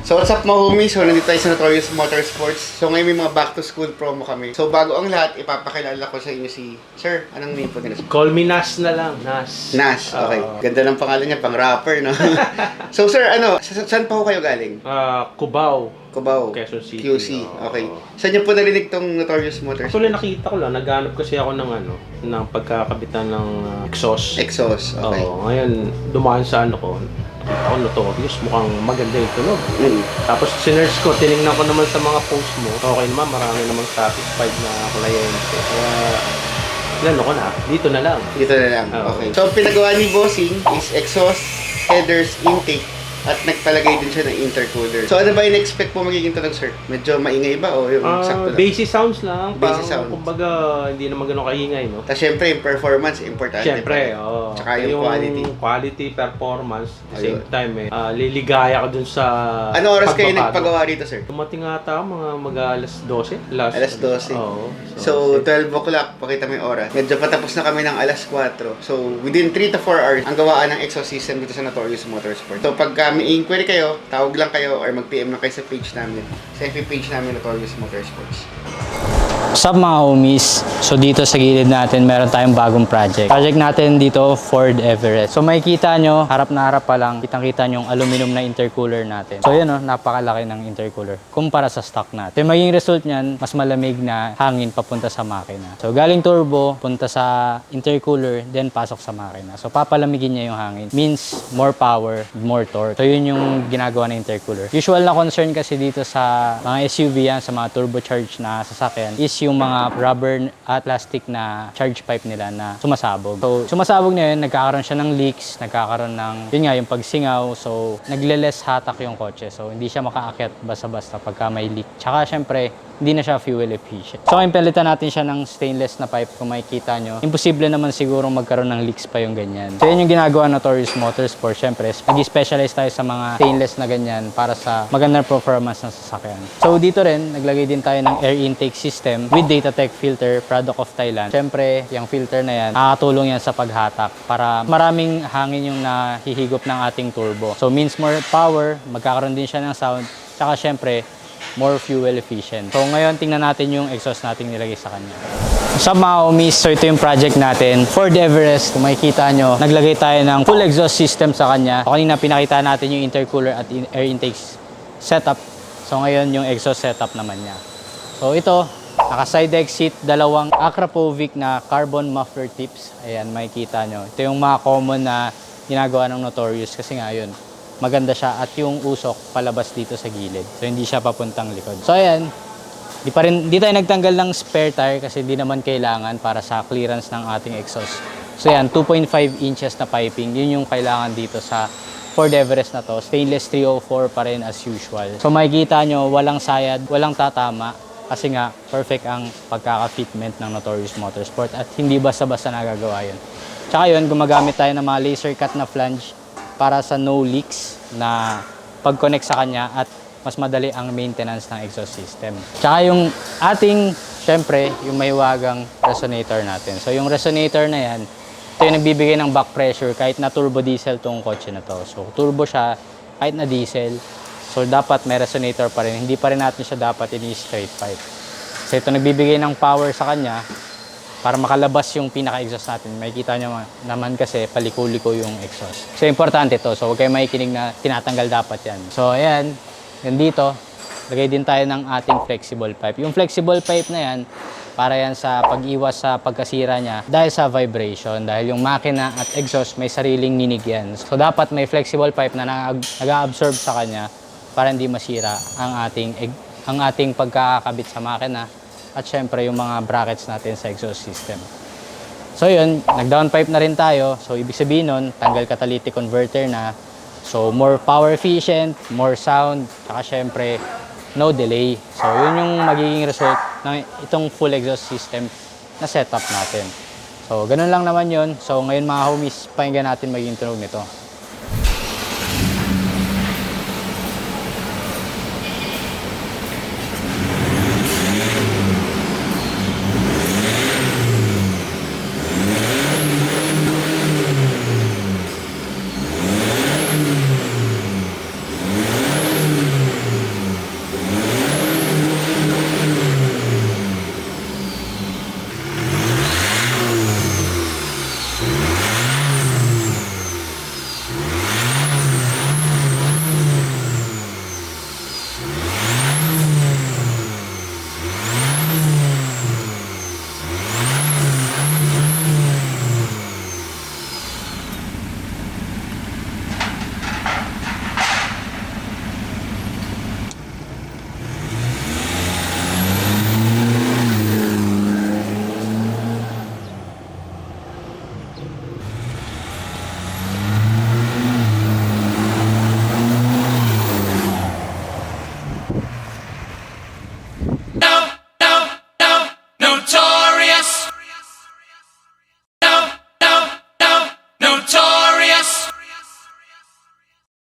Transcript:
So what's up mga homies? So nandito tayo sa Notorious Motorsports. So ngayon may mga back to school promo kami. So bago ang lahat, ipapakilala ko sa inyo si Sir. Anong name po nila? Call me Nas na lang. Nas. Nas, okay. Ganda ng pangalan niya, pang rapper, no? So sir, saan pa ho kayo galing? Cubao. Cubao, Quezon City. QC, okay. Saan niyo po narinig tong Notorious Motorsports? Actually, nakita ko lang. Naghanap kasi ako ng pagkakabitan ng exhaust. Exhaust, okay. Oo, ngayon, dumaan sa ko. Ako Notorious, mukhang maganda yung tunog. Tapos sinerge ko, tinignan ko naman sa mga post mo. Okay naman, marami namang satisfied na kliyente. Kaya, ko na, dito na lang. Dito na lang, okay. So, pinagawa ni Bossing is exhaust, headers, intake, at nagpalagay din siya ng intercooler. So, ano ba yung expect mo magiging tunog, sir? Medyo maingay ba o yung sakto lang? Basic sounds lang. Basic sounds. Kumbaga, hindi naman ganun kaingay, no? Tapos, syempre, yung performance, importante. Syempre, oo. Tsaka yung quality. Quality, performance, at the same time, liligaya ka dun sa ano oras kayo nagpagawa rito, sir? Tumating ata mga mag-alas 12. Alas 12. Oo. So, 12 o'clock, pakita mo yung oras. Medyo patapos na kami ng alas 4. So, within 3 to 4 hours, ang gawaan ng exhaust system dito sa Notorious Motorsport. So, pagka may inquiry kayo, tawag lang kayo or mag-PM lang kayo sa page namin. Sa FB page namin, Notorious Motorsports. What's up mga homies? So dito sa gilid natin meron tayong bagong project. Project natin dito, Ford Everest. So makikita nyo, harap na harap pa lang, kitang-kita nyo yung aluminum na intercooler natin. So yun napakalaki ng intercooler kumpara sa stock natin. So yung maging result nyan, mas malamig na hangin papunta sa makina. So galing turbo, punta sa intercooler, then pasok sa makina. So papalamigin niya yung hangin. Means more power, more torque. So yun yung ginagawa ng intercooler. Usual na concern kasi dito sa mga SUV yan, sa mga turbocharged na sasakyan, is yung mga rubber at plastic na charge pipe nila na sumasabog. So, sumasabog na yun, nagkakaroon siya ng leaks, nagkakaroon ng, yun nga, yung pagsingaw. So, nagle-less hatak yung kotse. So, hindi siya makaakyat basta-basta pagka may leak. Tsaka, syempre, hindi na siya fuel efficient. So, ngayon palitan natin siya ng stainless na pipe kung makikita nyo. Imposible naman siguro magkaroon ng leaks pa yung ganyan. So, yun yung ginagawa ng Notorious Motorsport. Syempre, nag-specialize tayo sa mga stainless na ganyan para sa magandang performance ng sasakyan. So, dito rin, naglagay din tayo ng air intake system with Datatech filter, product of Thailand. Syempre, yung filter na yan, nakakatulong yan sa paghatak para maraming hangin yung nahihigop ng ating turbo. So, means more power, magkakaroon din siya ng sound, tsaka syempre, more fuel efficient. So ngayon, tingnan natin yung exhaust natin nilagay sa kanya. Sa mga homies, so ito yung project natin. Ford Everest, kung makikita nyo, naglagay tayo ng full exhaust system sa kanya. So kanina pinakita natin yung intercooler at air intake setup. So ngayon, yung exhaust setup naman niya. So ito, naka-side exit, dalawang Akrapovic na carbon muffler tips. Ayan, makikita nyo. Ito yung mga common na ginagawa ng Notorious kasi nga yun, maganda siya at yung usok palabas dito sa gilid. So hindi siya papuntang likod. So ayan, di tayo nagtanggal ng spare tire kasi di naman kailangan para sa clearance ng ating exhaust. So ayan, 2.5 inches na piping. Yun yung kailangan dito sa Ford Everest na to. Stainless 304 pa rin as usual. So makikita nyo, walang sayad, walang tatama. Kasi nga, perfect ang pagkaka-fitment ng Notorious Motorsport at hindi basta-basta nagagawa yun. Tsaka yun, gumagamit tayo ng mga laser cut na flange para sa no leaks na pag-connect sa kanya at mas madali ang maintenance ng exhaust system. Tsaka yung ating, syempre, yung mahiwagang resonator natin. So yung resonator na yan, ito yung nagbibigay ng back pressure kahit na turbo diesel tong kotse na to. So turbo siya, kahit na diesel. So dapat may resonator pa rin. Hindi pa rin natin siya dapat ini-straight pipe. So ito nagbibigay ng power sa kanya para makalabas yung pinaka-exhaust natin. Makikita nyo naman kasi paliko-liko yung exhaust. So, importante to. So, huwag kayo makikinig na tinatanggal dapat yan. So, ayan. Yan dito. Lagay din tayo ng ating flexible pipe. Yung flexible pipe na yan, para yan sa pag-iwas sa pagkasira niya dahil sa vibration. Dahil yung makina at exhaust may sariling ninig yan. So, dapat may flexible pipe na nag-absorb sa kanya para hindi masira ang ating pagkakabit sa makina. At syempre yung mga brackets natin sa exhaust system. So yun, nag-downpipe na rin tayo. So ibig sabihin nun, tanggal catalytic converter na. So more power efficient, more sound, saka syempre no delay. So yun yung magiging result ng itong full exhaust system na setup natin. So ganun lang naman yun. So ngayon mga homies, pakinggan natin magiging tunog nito.